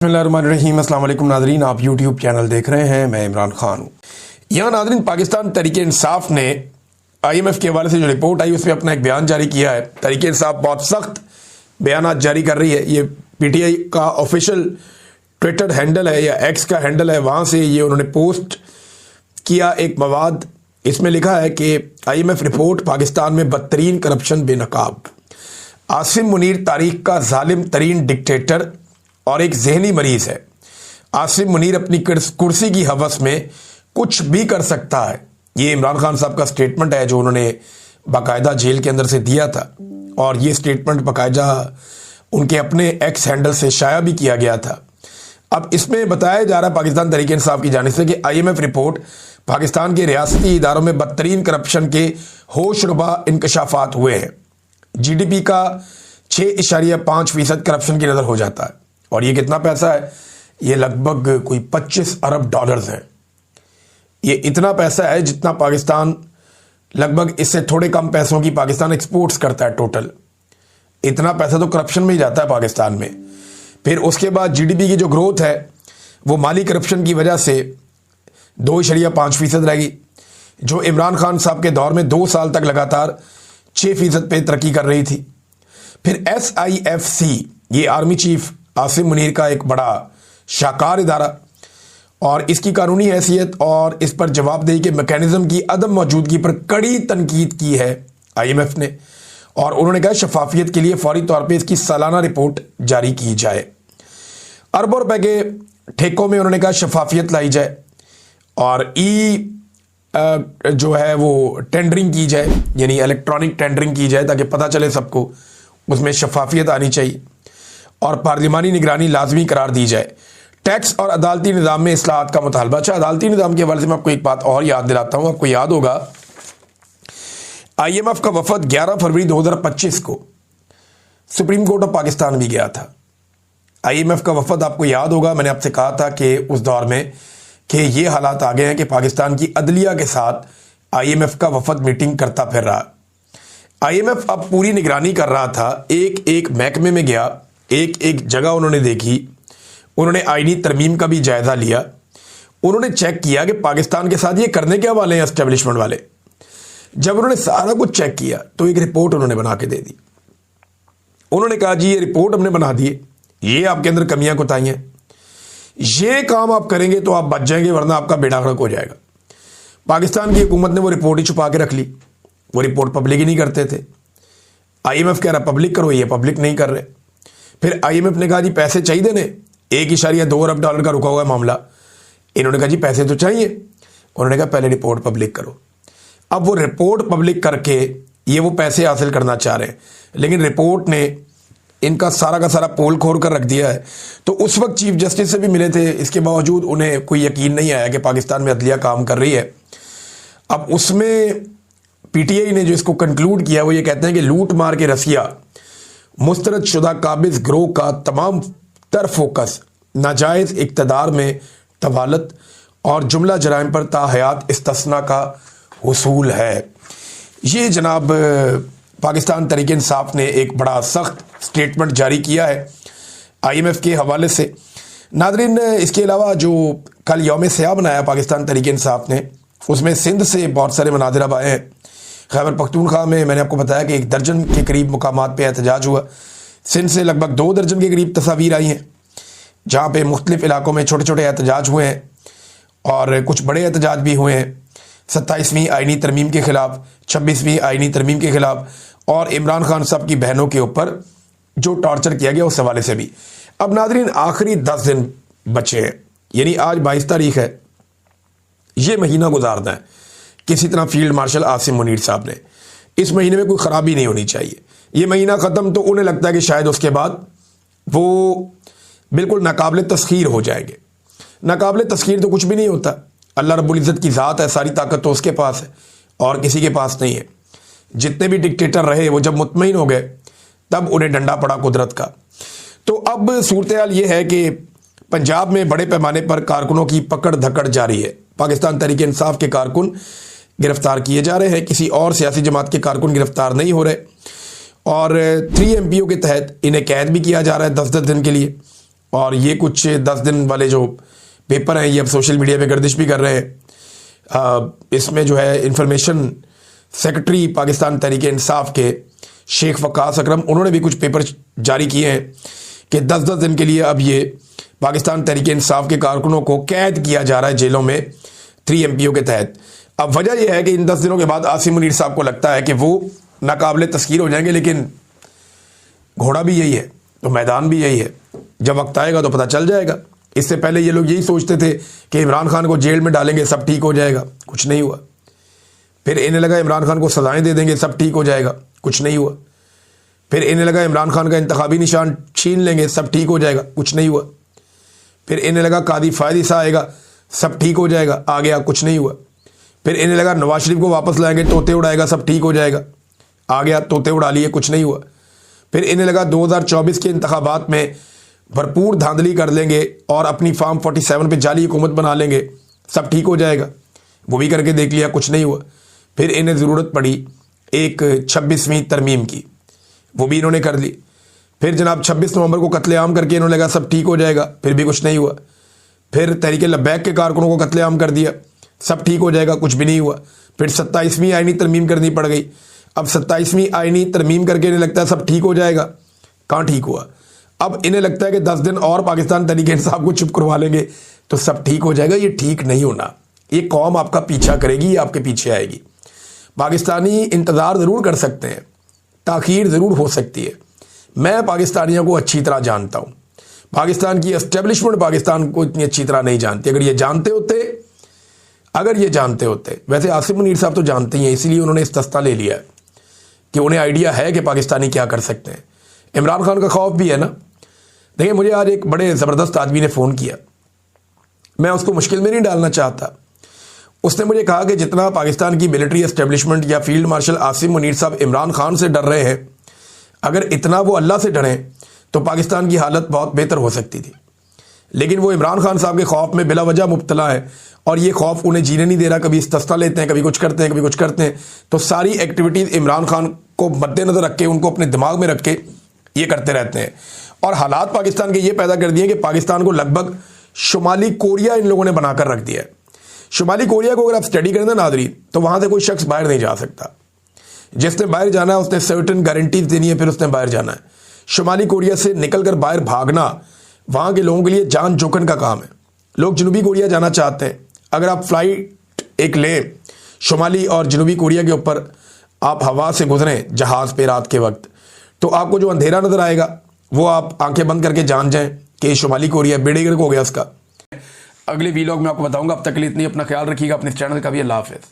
बिस्मिल्लाहिर्रहमानिर्रहीम। अस्सलाम वालेकुम नाज़रीन, आप यूट्यूब चैनल देख रहे हैं, मैं इमरान खान हूँ। यहाँ नाज़रीन पाकिस्तान तहरीक इंसाफ ने IMF के हवाले से जो रिपोर्ट आई उसमें अपना एक बयान जारी किया है। तहरीक इंसाफ बहुत सख्त बयान जारी कर रही है। ये PTI का ऑफिशियल ट्विटर हैंडल है या एक्स का हैंडल है, वहाँ से ये उन्होंने पोस्ट किया एक मवाद। इसमें लिखा है कि IMF रिपोर्ट, पाकिस्तान में बदतरीन करप्शन बेनकाब। आसिम मुनीर तारीख का जालिम तरीन डिक्टेटर और एक जहनी मरीज है। आसिम मुनीर अपनी कुर्सी की हवस में कुछ भी कर सकता है। ये इमरान खान साहब का स्टेटमेंट है जो उन्होंने बाकायदा जेल के अंदर से दिया था, और ये स्टेटमेंट बाकायदा उनके अपने एक्स हैंडल से शाया भी किया गया था। अब इसमें बताया जा रहा है पाकिस्तान तहरीक इंसाफ की जानिब से कि IMF रिपोर्ट पाकिस्तान के रियासती इदारों में बदतरीन करप्शन के होशरुबा इंकशाफात हुए हैं। GDP का 6.5% करप्शन की नज़र हो जाता है, और ये कितना पैसा है? ये लगभग कोई 25 अरब डॉलर्स हैं। ये इतना पैसा है जितना पाकिस्तान, लगभग इससे थोड़े कम पैसों की पाकिस्तान एक्सपोर्ट्स करता है टोटल। इतना पैसा तो करप्शन में ही जाता है पाकिस्तान में। फिर उसके बाद GDP की जो ग्रोथ है वो माली करप्शन की वजह से 2.5% रहेगी, जो इमरान खान साहब के दौर में 2 साल तक लगातार 6% पे तरक्की कर रही थी। फिर SIFC, ये आर्मी चीफ आसिम मुनीर का एक बड़ा शाकार इदारा, और इसकी कानूनी हैसियत और इस पर जवाबदेही के मैकेनिज्म की अदम मौजूदगी पर कड़ी तनकीद की है IMF ने, और उन्होंने कहा शफाफियत के लिए फौरी तौर पे इसकी सालाना रिपोर्ट जारी की जाए। अरबों रुपए के ठेकों में उन्होंने कहा शफाफियत लाई जाए, और जो है वो टेंडरिंग की जाए, यानी इलेक्ट्रॉनिक टेंडरिंग की जाए ताकि पता चले सबको, उसमें शफाफियत आनी चाहिए, और पार्लिमानी निगरानी लाजमी करार दी जाए। टैक्स और अदालती निज़ाम में इस्लाहात का मुतालबा। अच्छा, अदालती निज़ाम के हवाले से मैं आपको एक बात और याद दिलाता हूँ। आपको याद होगा IMF का वफद 11 फरवरी 2025 को सुप्रीम कोर्ट ऑफ पाकिस्तान भी गया था। IMF का वफद, आपको याद होगा मैंने आपसे कहा था कि उस दौर में कि ये हालात आ गए हैं कि पाकिस्तान की अदलिया के साथ IMF का वफद मीटिंग करता फिर रहा। IMF अब पूरी निगरानी कर रहा था, एक एक महकमे में गया, एक एक जगह उन्होंने देखी, उन्होंने आईनी तरमीम का भी जायजा लिया। उन्होंने चेक किया कि पाकिस्तान के साथ ये करने क्या वाले हैं एस्टेब्लिशमेंट वाले। जब उन्होंने सारा कुछ चेक किया तो एक रिपोर्ट उन्होंने बना के दे दी। उन्होंने कहा जी ये रिपोर्ट हमने बना दी है, ये आपके अंदर कमियां कुताहियां, ये काम आप करेंगे तो आप बच जाएंगे, वरना आपका बेड़ा गर्क हो जाएगा। पाकिस्तान की हुकूमत ने वो रिपोर्ट ही छुपा के रख ली। वो रिपोर्ट पब्लिक ही नहीं करते थे। IMF कह रहा पब्लिक करो, ये पब्लिक नहीं कर रहे। फिर IMF ने कहा जी पैसे चाहिए देने, 1.2 अरब डॉलर का रुका हुआ है मामला। इन्होंने कहा जी पैसे तो चाहिए। उन्होंने कहा पहले रिपोर्ट पब्लिक करो। अब वो रिपोर्ट पब्लिक करके ये वो पैसे हासिल करना चाह रहे हैं, लेकिन रिपोर्ट ने इनका सारा का सारा पोल खोल कर रख दिया है। तो उस वक्त चीफ जस्टिस से भी मिले थे, इसके बावजूद उन्हें कोई यकीन नहीं आया कि पाकिस्तान में अदलिया काम कर रही है। अब उसमें PTI ने जो इसको कंक्लूड किया वो ये कहते हैं कि लूट मार के रसिया मुस्तरद शुदा काबिज ग्रोह का तमाम तर फोकस नाजायज इक़्तिदार में तवालत और जुमला जराइम पर ताहयात इस्तिस्ना का हुसूल है। ये जनाब पाकिस्तान तहरीक इंसाफ ने एक बड़ा सख्त स्टेटमेंट जारी किया है IMF के हवाले से। नादरीन, इसके अलावा जो कल यौम सयाह बनाया पाकिस्तान तहरीक इंसाफ ने, उसमें सिंध से बहुत सारे मनादिर अब आए हैं। खैबर पख्तूनख्वा में मैंने आपको बताया कि 1 दर्जन के करीब मुकामात पे एहतजाज हुआ। सिंध से लगभग 2 दर्जन के करीब तस्वीर आई हैं जहाँ पे मुख्तलिफ इलाकों में छोटे छोटे एहतजाज हुए हैं, और कुछ बड़े एहतजाज भी हुए हैं 27वीं आईनी तरमीम के ख़िलाफ़, 26वीं आईनी तरमीम के ख़िलाफ़, और इमरान खान साहब की बहनों के ऊपर जो टॉर्चर किया गया उस हवाले से भी। अब नादरीन, आखिरी 10 दिन बचे हैं, यानी आज 22 तारीख है। ये महीना गुजारना है किसी तरह फील्ड मार्शल आसिम मुनीर साहब ने। इस महीने में कोई ख़राबी नहीं होनी चाहिए। ये महीना ख़त्म तो उन्हें लगता है कि शायद उसके बाद वो बिल्कुल नाकाबिल तस्खीर हो जाएंगे। नाकाबिल तस्खीर तो कुछ भी नहीं होता। अल्लाह रब्बुल इज़्ज़त की ज़ात है, सारी ताकत तो उसके पास है और किसी के पास नहीं है। जितने भी डिक्टेटर रहे वो जब मुतमईन हो गए तब उन्हें डंडा पड़ा कुदरत का। तो अब सूरत हाल ये है कि पंजाब में बड़े पैमाने पर कारकुनों की पकड़ धकड़ जारी है। पाकिस्तान तहरीक इंसाफ के कारकुन गिरफ्तार किए जा रहे हैं, किसी और सियासी जमात के कारकुन गिरफ्तार नहीं हो रहे, और 3 MPO के तहत इन्हें कैद भी किया जा रहा है 10-10 दिन के लिए। और ये कुछ 10 दिन वाले जो पेपर हैं ये अब सोशल मीडिया पे गर्दिश भी कर रहे हैं। इसमें जो है इंफॉर्मेशन सेक्रेटरी पाकिस्तान तहरीक इंसाफ के शेख वकास अकरम, उन्होंने भी कुछ पेपर जारी किए हैं कि 10-10 दिन के लिए अब ये पाकिस्तान तहरीक इंसाफ के कारकुनों को कैद किया जा रहा है जेलों में 3 MPO के तहत। अब वजह यह है कि इन 10 दिनों के बाद आसिम मुनीर साहब को लगता है कि वो नाकाबिले तस्खीर हो जाएंगे, लेकिन घोड़ा भी यही है तो मैदान भी यही है, जब वक्त आएगा तो पता चल जाएगा। इससे पहले ये लोग यही सोचते थे कि इमरान खान को जेल में डालेंगे सब ठीक हो जाएगा, कुछ नहीं हुआ। फिर इन्हें लगा इमरान खान को सजाएं दे देंगे सब ठीक हो जाएगा, कुछ नहीं हुआ। फिर इन्हें लगा इमरान खान का इंतखाबी निशान छीन लेंगे सब ठीक हो जाएगा, कुछ नहीं हुआ। फिर इन्हें लगा कादी फायद सा आएगा सब ठीक हो जाएगा, आ गया, कुछ नहीं हुआ। फिर इन्हें लगा नवाज शरीफ को वापस लाएंगे तोते उड़ाएगा सब ठीक हो जाएगा, आ गया, तोते उड़ा लिए, कुछ नहीं हुआ। फिर इन्हें लगा 2024 के इंतखाबात में भरपूर धांधली कर लेंगे और अपनी फार्म 47 पे जाली हुकूमत बना लेंगे, सब ठीक हो जाएगा, वो भी करके देख लिया, कुछ नहीं हुआ। फिर इन्हें ज़रूरत पड़ी एक 26वीं तरमीम की, वो भी इन्होंने कर ली। फिर जनाब 26 नवंबर को कत्लेआम करके इन्होंने लगा सब ठीक हो जाएगा, फिर भी कुछ नहीं हुआ। फिर तहरीक लब्बैक के कारकुनों को कत्लेआम कर दिया, सब ठीक हो जाएगा, कुछ भी नहीं हुआ। फिर 27वीं आईनी तरमीम करनी पड़ गई। अब 27वीं आईनी तरमीम करके इन्हें लगता है सब ठीक हो जाएगा, कहाँ ठीक हुआ। अब इन्हें लगता है कि 10 दिन और पाकिस्तान तहरीक इंसाफ को चुप करवा लेंगे तो सब ठीक हो जाएगा। ये ठीक नहीं होना, ये कौम आपका पीछा करेगी, ये आपके पीछे आएगी। पाकिस्तानी इंतज़ार ज़रूर कर सकते हैं, ताख़ीर ज़रूर हो सकती है। मैं पाकिस्तानियों को अच्छी तरह जानता हूँ, पाकिस्तान की एस्टेब्लिशमेंट पाकिस्तान को इतनी अच्छी तरह नहीं जानती। अगर ये जानते होते, वैसे आसिम मुनीर साहब तो जानते ही हैं, इसीलिए उन्होंने इस्तेस्ता ले लिया है कि उन्हें आइडिया है कि पाकिस्तानी क्या कर सकते हैं। इमरान खान का खौफ भी है ना। देखिए, मुझे आज एक बड़े ज़बरदस्त आदमी ने फ़ोन किया, मैं उसको मुश्किल में नहीं डालना चाहता। उसने मुझे कहा कि जितना पाकिस्तान की मिलिट्री एस्टेब्लिशमेंट या फील्ड मार्शल आसिम मुनीर साहब इमरान खान से डर रहे हैं, अगर इतना वो अल्लाह से डरें तो पाकिस्तान की हालत बहुत बेहतर हो सकती थी। लेकिन वो इमरान खान साहब के खौफ में बिला वजह मुब्तला है और ये खौफ उन्हें जीने नहीं दे रहा। कभी इस्तेस्ता लेते हैं, कभी कुछ करते हैं, कभी कुछ करते हैं। तो सारी एक्टिविटीज़ इमरान खान को मद्देनज़र रख के, उनको अपने दिमाग में रख के ये करते रहते हैं। और हालात पाकिस्तान के ये पैदा कर दिए कि पाकिस्तान को लगभग शुमाली कोरिया इन लोगों ने बनाकर रख दिया है। शुमाली कोरिया को अगर आप स्टडी करें ना नाज़रीन, तो वहाँ से कोई शख्स बाहर नहीं जा सकता। जिसने बाहर जाना है उसने सर्टेन गारंटीज देनी है, फिर उसने बाहर जाना है। शुमाली कोरिया से निकल कर बाहर भागना वहाँ के लोगों के लिए जान जोखन का काम है। लोग जनूबी कोरिया जाना चाहते हैं, अगर आप फ्लाइट एक लें शुमाली और जनूबी कोरिया के ऊपर, आप हवा से गुजरें जहाज़ पे रात के वक्त, तो आपको जो अंधेरा नज़र आएगा वो आप आंखें बंद करके जान जाएं कि शुमाली कोरिया बेड़े गर्क हो गया उसका। अगले वीलॉग में आपको बताऊंगा। अब तक के लिए इतनी, अपना ख्याल रखिएगा, अपने चैनल का भी। अल्लाह हाफ़िज़।